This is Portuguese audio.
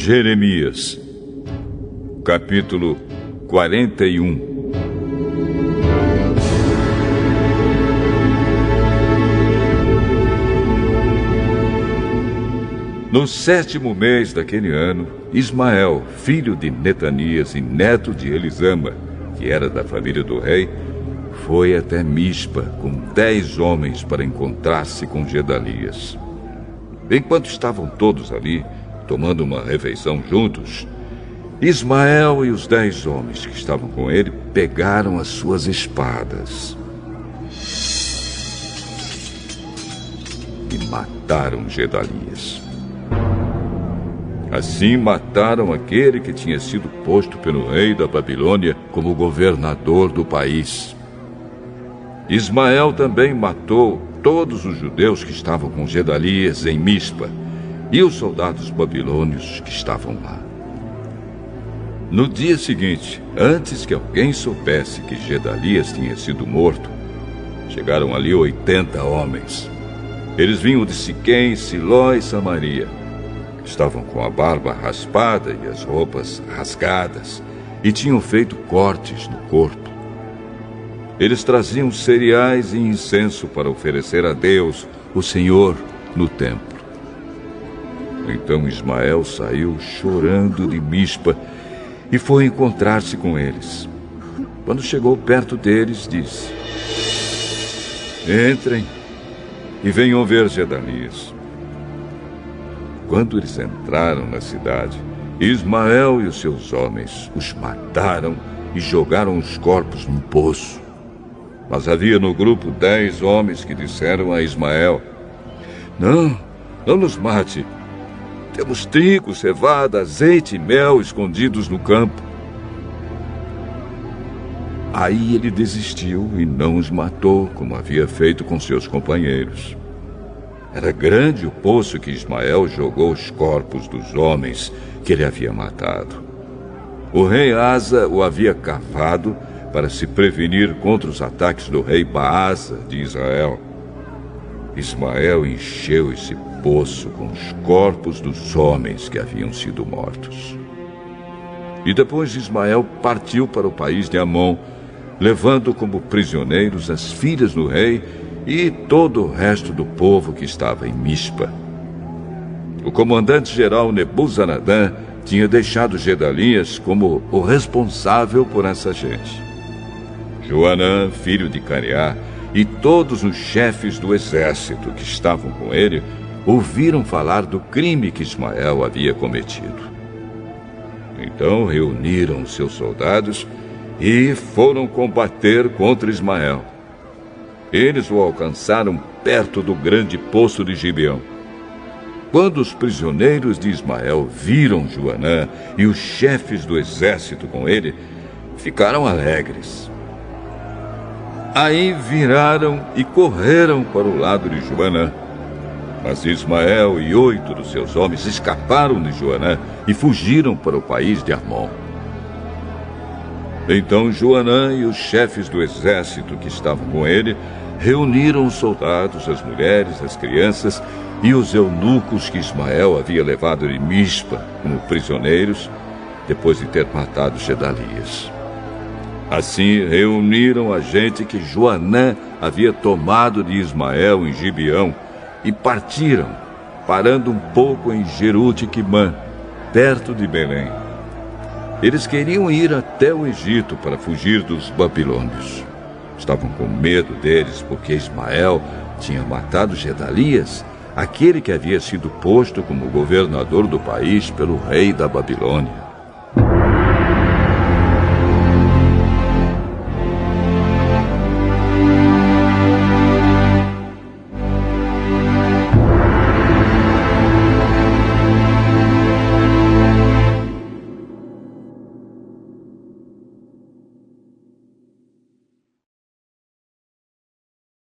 Jeremias, capítulo 41. No 7º mês daquele ano, Ismael, filho de Netanias e neto de Elisama, que era da família do rei, foi até Mispa com 10 homens para encontrar-se com Gedalias. Enquanto estavam todos ali, tomando uma refeição juntos, Ismael e os 10 homens que estavam com ele pegaram as suas espadas e mataram Gedalias. Assim mataram aquele que tinha sido posto pelo rei da Babilônia como governador do país. Ismael também matou todos os judeus que estavam com Gedalias em Mispa e os soldados babilônios que estavam lá. No dia seguinte, antes que alguém soubesse que Gedalias tinha sido morto, chegaram ali 80 homens. Eles vinham de Siquém, Siló e Samaria. Estavam com a barba raspada e as roupas rasgadas e tinham feito cortes no corpo. Eles traziam cereais e incenso para oferecer a Deus, o Senhor, no templo. Então Ismael saiu chorando de Mispa e foi encontrar-se com eles. Quando chegou perto deles, disse: "Entrem e venham ver Gedalias." Quando eles entraram na cidade, Ismael e os seus homens os mataram e jogaram os corpos num poço. Mas havia no grupo 10 homens que disseram a Ismael: Não nos mate. Temos trigo, cevada, azeite e mel escondidos no campo." Aí ele desistiu e não os matou, como havia feito com seus companheiros. Era grande o poço que Ismael jogou os corpos dos homens que ele havia matado. O rei Asa o havia cavado para se prevenir contra os ataques do rei Baasa de Israel. Ismael encheu esse poço com os corpos dos homens que haviam sido mortos. E depois Ismael partiu para o país de Amon, levando como prisioneiros as filhas do rei e todo o resto do povo que estava em Mispa. O comandante-geral Nebuzaradã tinha deixado Gedalias como o responsável por essa gente. Joanã, filho de Careá, e todos os chefes do exército que estavam com ele ouviram falar do crime que Ismael havia cometido. Então reuniram seus soldados e foram combater contra Ismael. Eles o alcançaram perto do grande poço de Gibeão. Quando os prisioneiros de Ismael viram Joanã e os chefes do exército com ele, ficaram alegres. Aí viraram e correram para o lado de Joanã. Mas Ismael e 8 dos seus homens escaparam de Joanã e fugiram para o país de Amon. Então Joanã e os chefes do exército que estavam com ele reuniram os soldados, as mulheres, as crianças e os eunucos que Ismael havia levado de Mispa como prisioneiros, depois de ter matado Gedalias. Assim reuniram a gente que Joanã havia tomado de Ismael em Gibeão e partiram, parando um pouco em Jerute-Quimã, perto de Belém. Eles queriam ir até o Egito para fugir dos babilônios. Estavam com medo deles porque Ismael tinha matado Gedalias, aquele que havia sido posto como governador do país pelo rei da Babilônia.